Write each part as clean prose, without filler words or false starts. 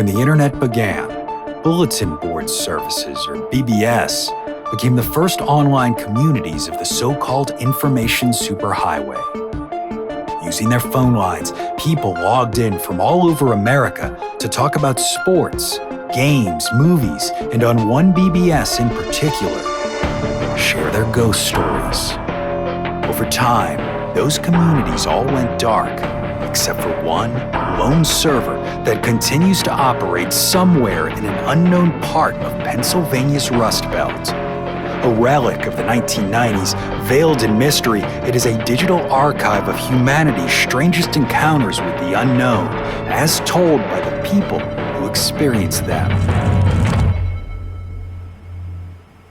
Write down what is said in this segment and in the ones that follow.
When the internet began, bulletin board services, or BBS, became the first online communities of the so-called information superhighway. Using their phone lines, people logged in from all over America to talk about sports, games, movies, and on one BBS in particular, share their ghost stories. Over time, those communities all went dark, except for one lone server that continues to operate somewhere in an unknown part of Pennsylvania's Rust Belt. A relic of the 1990s, veiled in mystery, it is a digital archive of humanity's strangest encounters with the unknown, as told by the people who experienced them.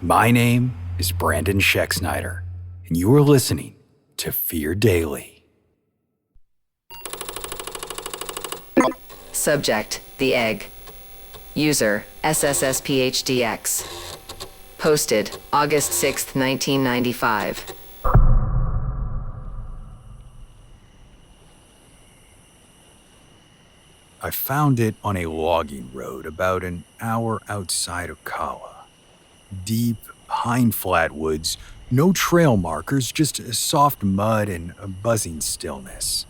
My name is Brandon Schexnayder, and you are listening to Fear Daily. Subject: The Egg. User: SSSPHDX. Posted August 6th, 1995. I found it on a logging road about an hour outside Ocala. Deep, pine flatwoods, no trail markers, just soft mud and a buzzing stillness.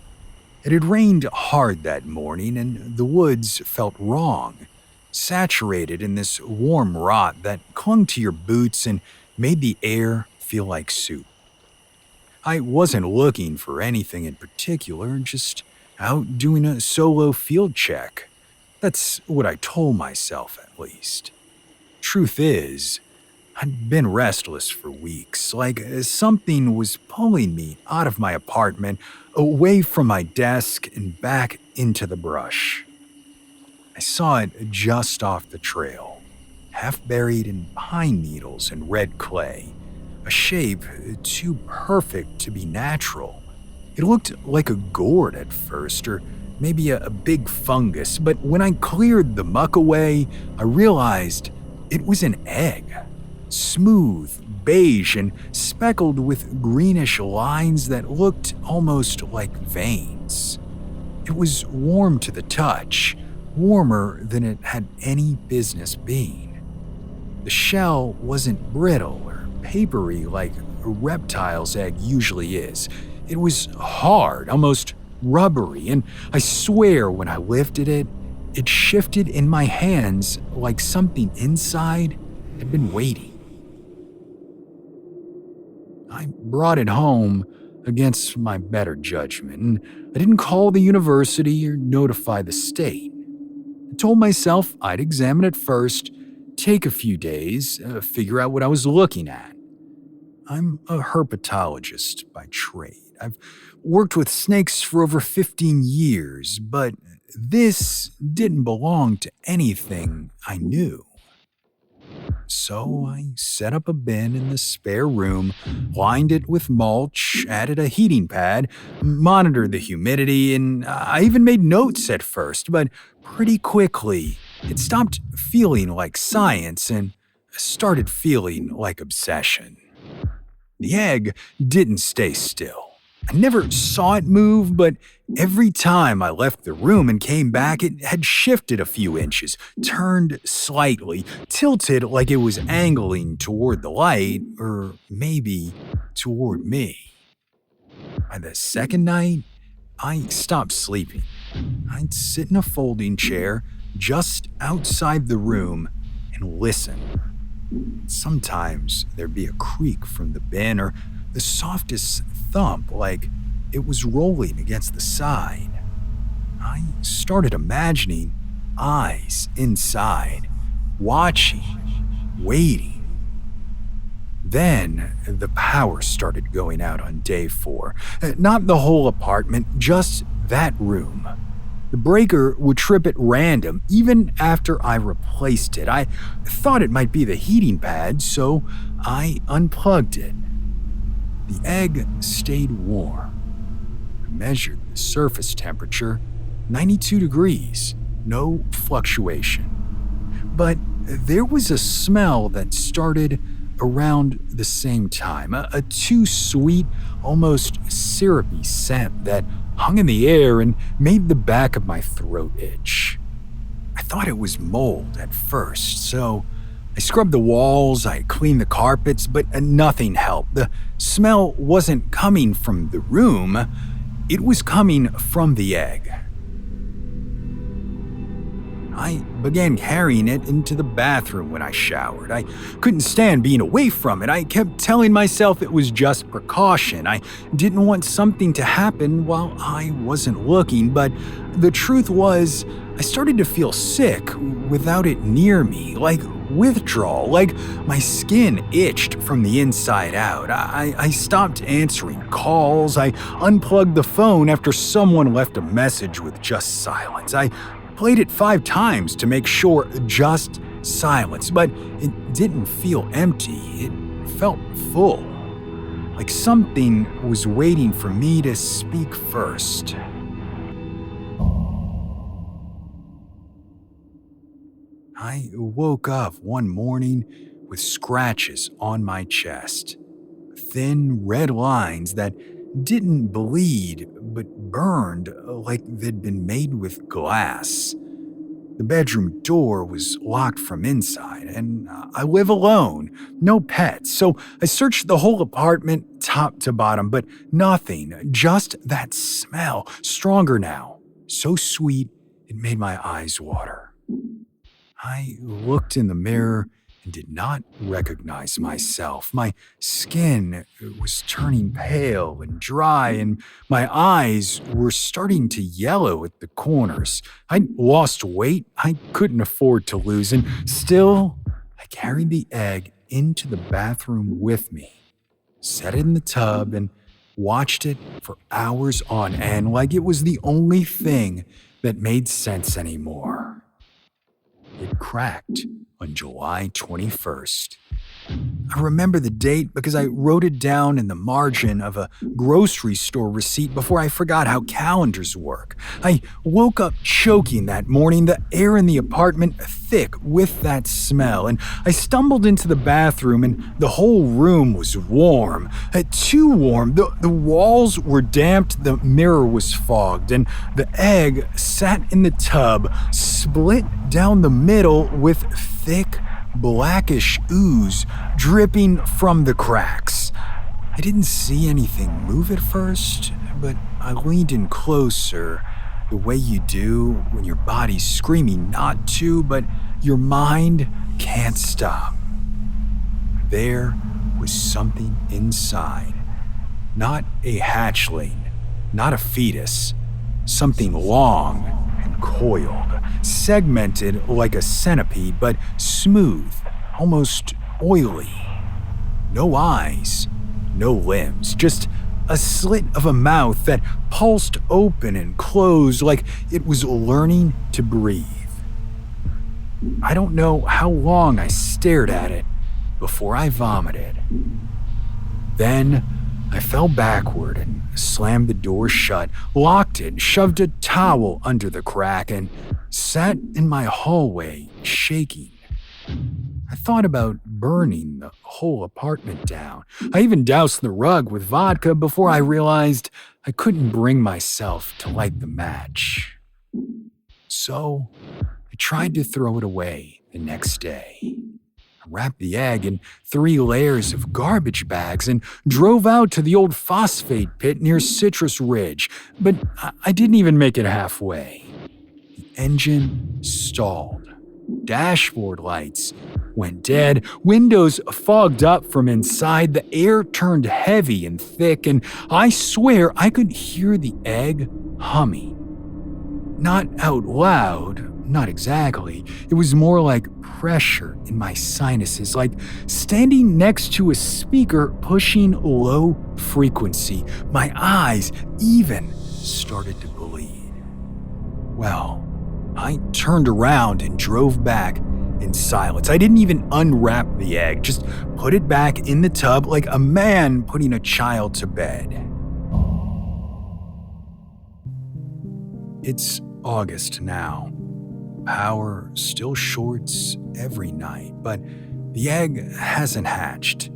It had rained hard that morning and the woods felt wrong, saturated in this warm rot that clung to your boots and made the air feel like soup. I wasn't looking for anything in particular, just out doing a solo field check. That's what I told myself, at least. Truth is, I'd been restless for weeks, like something was pulling me out of my apartment, away from my desk and back into the brush. I saw it just off the trail, half buried in pine needles and red clay, a shape too perfect to be natural. It looked like a gourd at first, or maybe a big fungus, but when I cleared the muck away, I realized it was an egg. Smooth, beige, and speckled with greenish lines that looked almost like veins. It was warm to the touch, warmer than it had any business being. The shell wasn't brittle or papery like a reptile's egg usually is. It was hard, almost rubbery, and I swear when I lifted it, it shifted in my hands like something inside had been waiting. I brought it home against my better judgment, and I didn't call the university or notify the state. I told myself I'd examine it first, take a few days, figure out what I was looking at. I'm a herpetologist by trade. I've worked with snakes for over 15 years, but this didn't belong to anything I knew. So I set up a bin in the spare room, lined it with mulch, added a heating pad, monitored the humidity, and I even made notes at first, but pretty quickly it stopped feeling like science and started feeling like obsession. The egg didn't stay still. I never saw it move, but every time I left the room and came back, it had shifted a few inches, turned slightly, tilted like it was angling toward the light, or maybe toward me. By the second night, I stopped sleeping. I'd sit in a folding chair just outside the room and listen. Sometimes there'd be a creak from the bin or the softest thump like it was rolling against the side. I started imagining eyes inside, watching, waiting. Then the power started going out on day 4. Not the whole apartment, just that room. The breaker would trip at random even after I replaced it. I thought it might be the heating pad, so I unplugged it. The egg stayed warm. I measured the surface temperature, 92 degrees, no fluctuation. But there was a smell that started around the same time, a too sweet, almost syrupy scent that hung in the air and made the back of my throat itch. I thought it was mold at first, so I scrubbed the walls, I cleaned the carpets, but nothing helped. The smell wasn't coming from the room, it was coming from the egg. I began carrying it into the bathroom when I showered. I couldn't stand being away from it. I kept telling myself it was just precaution. I didn't want something to happen while I wasn't looking, but the truth was, I started to feel sick without it near me, like withdrawal, like my skin itched from the inside out. I stopped answering calls. I unplugged the phone after someone left a message with just silence. I played it 5 times to make sure just silence, but it didn't feel empty. It felt full, like something was waiting for me to speak first. I woke up one morning with scratches on my chest, thin red lines that didn't bleed but burned like they'd been made with glass. The bedroom door was locked from inside, and I live alone, no pets, so I searched the whole apartment top to bottom, but nothing, just that smell, stronger now, so sweet it made my eyes water. I looked in the mirror and did not recognize myself. My skin was turning pale and dry, and my eyes were starting to yellow at the corners. I'd lost weight I couldn't afford to lose, and still, I carried the egg into the bathroom with me, set it in the tub, and watched it for hours on end like it was the only thing that made sense anymore. It cracked on July 21st. I remember the date because I wrote it down in the margin of a grocery store receipt before I forgot how calendars work. I woke up choking that morning, the air in the apartment thick with that smell, and I stumbled into the bathroom and the whole room was warm. Too warm. The walls were damped, the mirror was fogged, and the egg sat in the tub, split down the middle with thick, blackish ooze dripping from the cracks. I didn't see anything move at first, but I leaned in closer, the way you do when your body's screaming not to, but your mind can't stop. There was something inside. Not a hatchling, not a fetus, something long and coiled, segmented like a centipede, but smooth, almost oily. No eyes, no limbs, just a slit of a mouth that pulsed open and closed like it was learning to breathe. I don't know how long I stared at it before I vomited. Then I fell backward and slammed the door shut, locked it, shoved a towel under the crack, and sat in my hallway shaking. I thought about burning the whole apartment down. I even doused the rug with vodka before I realized I couldn't bring myself to light the match. So I tried to throw it away the next day. I wrapped the egg in 3 layers of garbage bags and drove out to the old phosphate pit near Citrus Ridge, but I didn't even make it halfway. The engine stalled. Dashboard lights went dead, windows fogged up from inside, the air turned heavy and thick, and I swear I could hear the egg humming. Not out loud, not exactly. It was more like pressure in my sinuses, like standing next to a speaker pushing low frequency. My eyes even started to bleed. Well, I turned around and drove back in silence. I didn't even unwrap the egg, just put it back in the tub like a man putting a child to bed. It's August now. Power still shorts every night, but the egg hasn't hatched.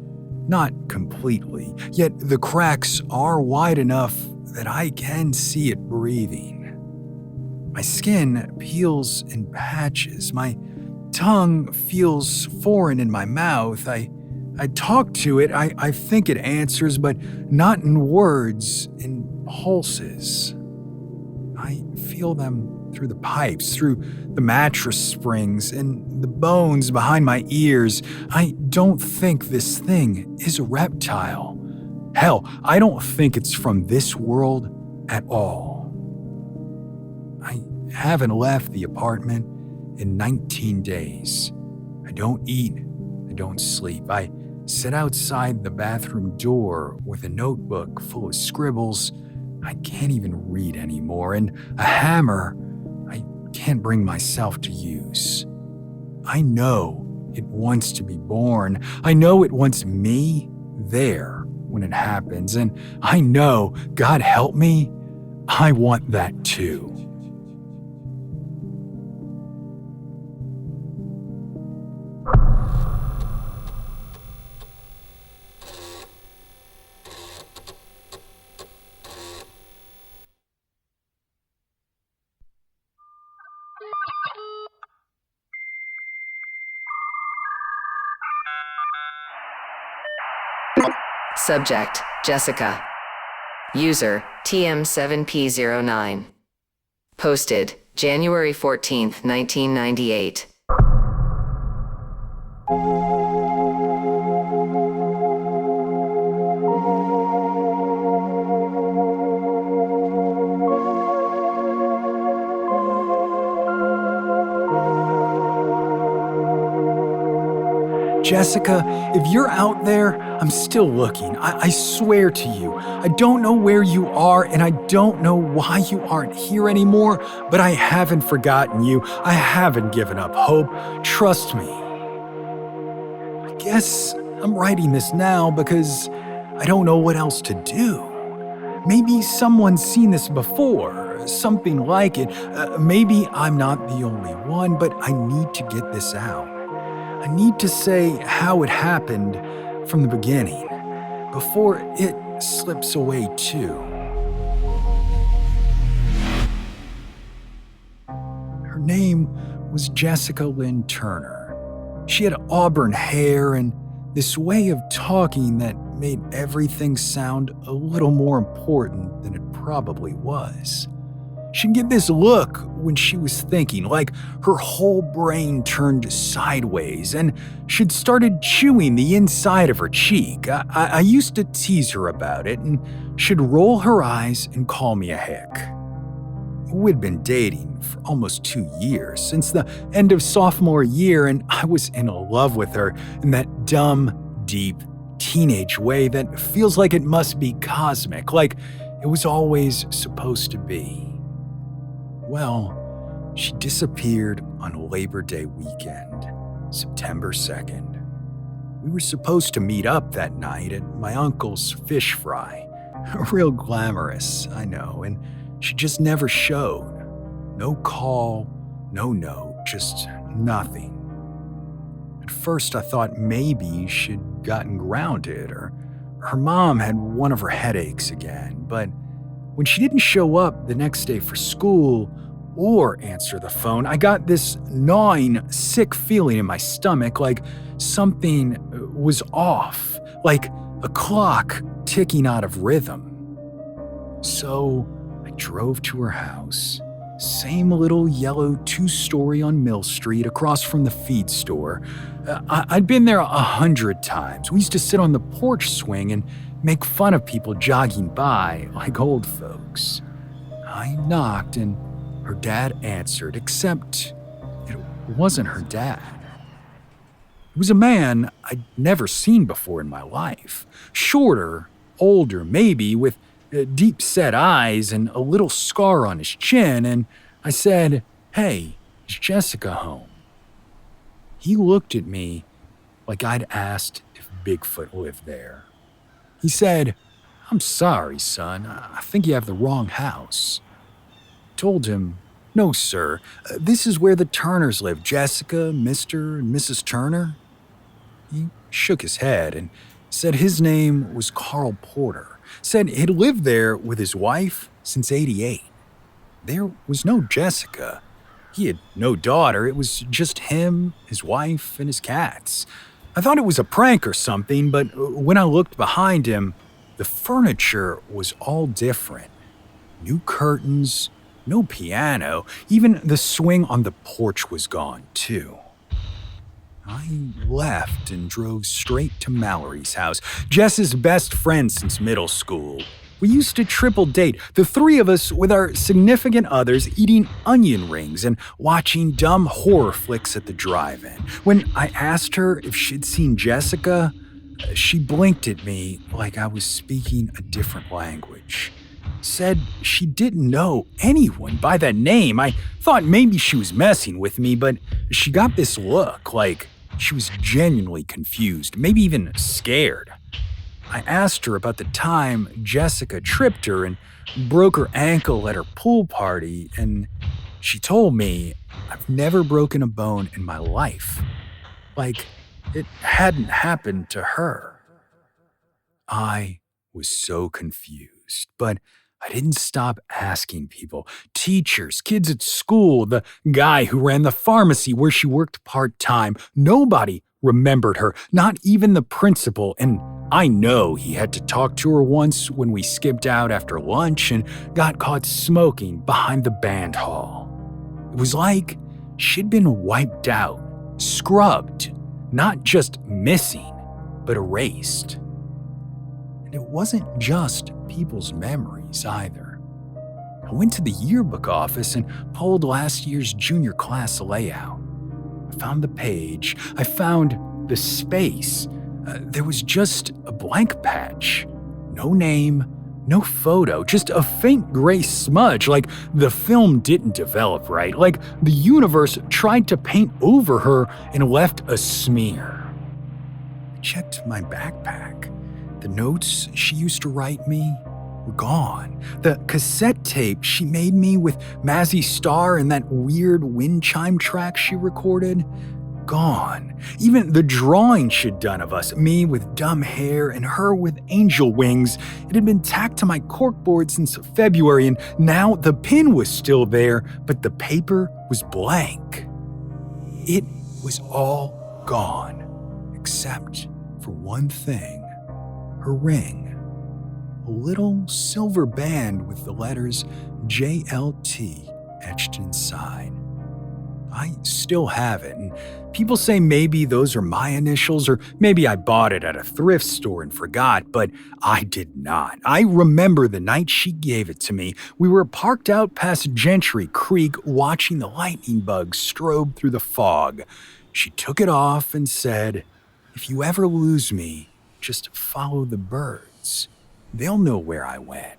Not completely, yet the cracks are wide enough that I can see it breathing. My skin peels in patches. My tongue feels foreign in my mouth. I talk to it. I think it answers, but not in words, in pulses. I feel them through the pipes, through the mattress springs, and the bones behind my ears. I don't think this thing is a reptile. Hell, I don't think it's from this world at all. I haven't left the apartment in 19 days. I don't eat. I don't sleep. I sit outside the bathroom door with a notebook full of scribbles I can't even read anymore, and a hammer I can't bring myself to use. I know it wants to be born. I know it wants me there when it happens, and I know, God help me, I want that too. Subject, Jessica. User, TM7P09. Posted, January 14th, 1998. Jessica, if you're out there, I'm still looking. I swear to you. I don't know where you are, and I don't know why you aren't here anymore, but I haven't forgotten you. I haven't given up hope. Trust me. I guess I'm writing this now because I don't know what else to do. Maybe someone's seen this before, something like it. Maybe I'm not the only one, but I need to get this out. I need to say how it happened from the beginning, before it slips away too. Her name was Jessica Lynn Turner. She had auburn hair and this way of talking that made everything sound a little more important than it probably was. She'd get this look when she was thinking, like her whole brain turned sideways, and she'd started chewing the inside of her cheek. I used to tease her about it, and she'd roll her eyes and call me a hick. We'd been dating for almost 2 years, since the end of sophomore year, and I was in love with her in that dumb, deep, teenage way that feels like it must be cosmic, like it was always supposed to be. Well, she disappeared on Labor Day weekend, September 2nd. We were supposed to meet up that night at my uncle's fish fry. Real glamorous, I know, and she just never showed. No call, no note, just nothing. At first I thought maybe she'd gotten grounded or her mom had one of her headaches again, but when she didn't show up the next day for school or answer the phone, I got this gnawing, sick feeling in my stomach, like something was off, like a clock ticking out of rhythm. So I drove to her house, same little yellow 2-story on Mill Street across from the feed store. I'd been there 100 times. We used to sit on the porch swing and make fun of people jogging by like old folks. I knocked and her dad answered, except it wasn't her dad. It was a man I'd never seen before in my life. Shorter, older maybe, with deep-set eyes and a little scar on his chin, and I said, "Hey, is Jessica home?" He looked at me like I'd asked if Bigfoot lived there. He said, "I'm sorry, son. I think you have the wrong house." Told him, "No, sir. This is where the Turners live. Jessica, Mr. and Mrs. Turner." He shook his head and said his name was Carl Porter. Said he'd lived there with his wife since '88. There was no Jessica. He had no daughter. It was just him, his wife, and his cats. I thought it was a prank or something, but when I looked behind him, the furniture was all different. New curtains, no piano, even the swing on the porch was gone, too. I left and drove straight to Mallory's house, Jess's best friend since middle school. We used to triple date, the three of us with our significant others eating onion rings and watching dumb horror flicks at the drive-in. When I asked her if she'd seen Jessica, she blinked at me like I was speaking a different language. Said she didn't know anyone by that name. I thought maybe she was messing with me, but she got this look like she was genuinely confused, maybe even scared. I asked her about the time Jessica tripped her and broke her ankle at her pool party, and she told me I've never broken a bone in my life. Like it hadn't happened to her. I was so confused, but I didn't stop asking people, teachers, kids at school, the guy who ran the pharmacy where she worked part-time. Nobody remembered her, not even the principal, and I know he had to talk to her once when we skipped out after lunch and got caught smoking behind the band hall. It was like she'd been wiped out, scrubbed, not just missing, but erased. And it wasn't just people's memories either. I went to the yearbook office and pulled last year's junior class layout. I found the page. I found the space. There was just a blank patch. No name, no photo, just a faint gray smudge, like the film didn't develop right, like the universe tried to paint over her and left a smear. I checked my backpack. The notes she used to write me were gone. The cassette tape she made me with Mazzy Star and that weird wind chime track she recorded, gone. Even the drawing she'd done of us, me with dumb hair and her with angel wings, it had been tacked to my corkboard since February, and now the pin was still there, but the paper was blank. It was all gone, except for one thing. Her ring, a little silver band with the letters JLT etched inside. I still have it, and people say maybe those are my initials, or maybe I bought it at a thrift store and forgot, but I did not. I remember the night she gave it to me. We were parked out past Gentry Creek watching the lightning bugs strobe through the fog. She took it off and said, "If you ever lose me, just follow the birds. They'll know where I went."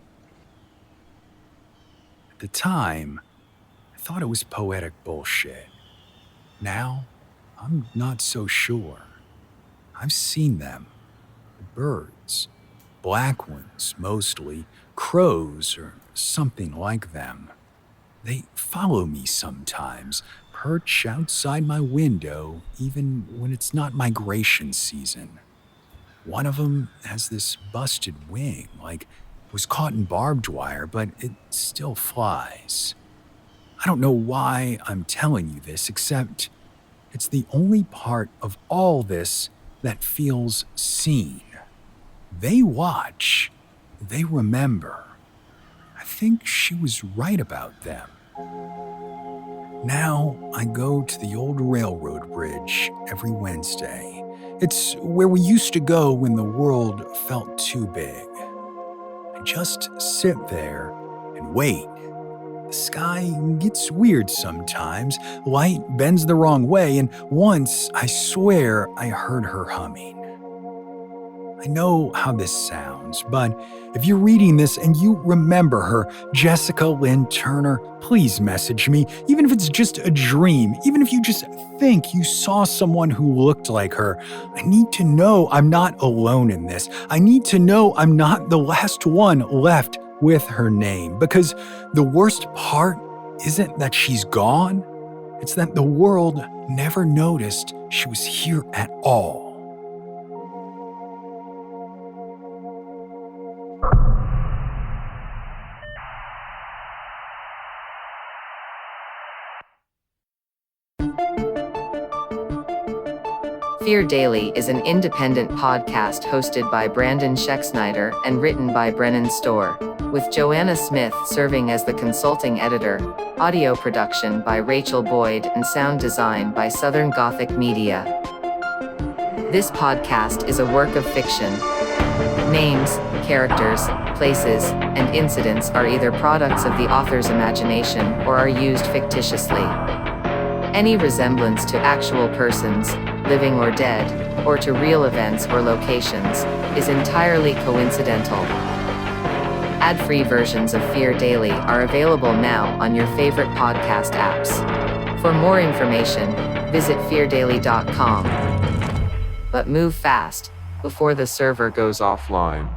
At the time, I thought it was poetic bullshit. Now, I'm not so sure. I've seen them. The birds. Black ones, mostly. Crows or something like them. They follow me sometimes, perch outside my window, even when it's not migration season. One of them has this busted wing, like it was caught in barbed wire, but it still flies. I don't know why I'm telling you this, except it's the only part of all this that feels seen. They watch. They remember. I think she was right about them. Now I go to the old railroad bridge every Wednesday. It's where we used to go when the world felt too big. I just sit there and wait. The sky gets weird sometimes. Light bends the wrong way, and once I swear I heard her humming. I know how this sounds, but if you're reading this and you remember her, Jessica Lynn Turner, please message me, even if it's just a dream, even if you just think you saw someone who looked like her. I need to know I'm not alone in this. I need to know I'm not the last one left with her name, because the worst part isn't that she's gone, it's that the world never noticed she was here at all. Fear Daily is an independent podcast hosted by Brandon Schexnayder and written by Brennan Storr, with Joanna Smith serving as the consulting editor, audio production by Rachel Boyd, and sound design by Southern Gothic Media. This podcast is a work of fiction. Names, characters, places, and incidents are either products of the author's imagination or are used fictitiously. Any resemblance to actual persons, living or dead, or to real events or locations, is entirely coincidental. Ad-free versions of Fear Daily are available now on your favorite podcast apps. For more information, visit feardaily.com. But move fast, before the server goes offline.